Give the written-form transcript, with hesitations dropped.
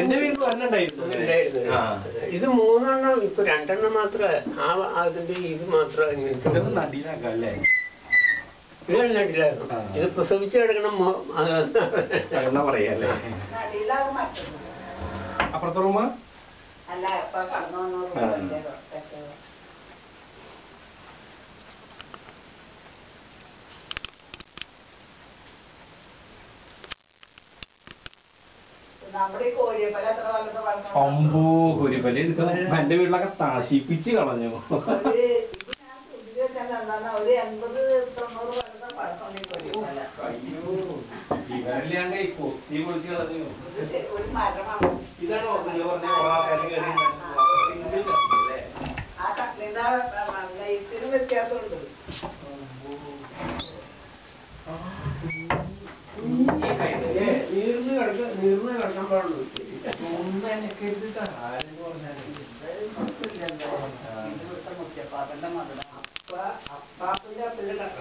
എന്റെ വീട്ടിൽ ഉണ്ടായിരുന്നു. ഇത് 3 എണ്ണം, ഇപ്പൊ 2 എണ്ണം മാത്രമേ അതിന്റെ ഇത് മാത്രമേ നടിയിലാക്കാം അല്ലേ? ഇത് നടിയിലാക്കണം. ഇത് പ്രസവിച്ച് കിടക്കണം പറയാല്ലേ? അപ്പുറത്തെ റൂമ് അല്ല അമ്പോ കോരിപ്പല്ലി എന്റെ വീട്ടിലൊക്കെ താശിപ്പിച്ച് കളഞ്ഞു. അയ്യോ ഇവരല്ലാണ്ട് കൊത്തി പൊളിച്ച് കളഞ്ഞു. ഇതാണ് വ്യത്യാസമുണ്ട്. നീർന്ന് കിടക്കാൻ പാടുള്ളൂ. അപ്പാപ്പിന്റെ അപ്പന്റെ കട്ട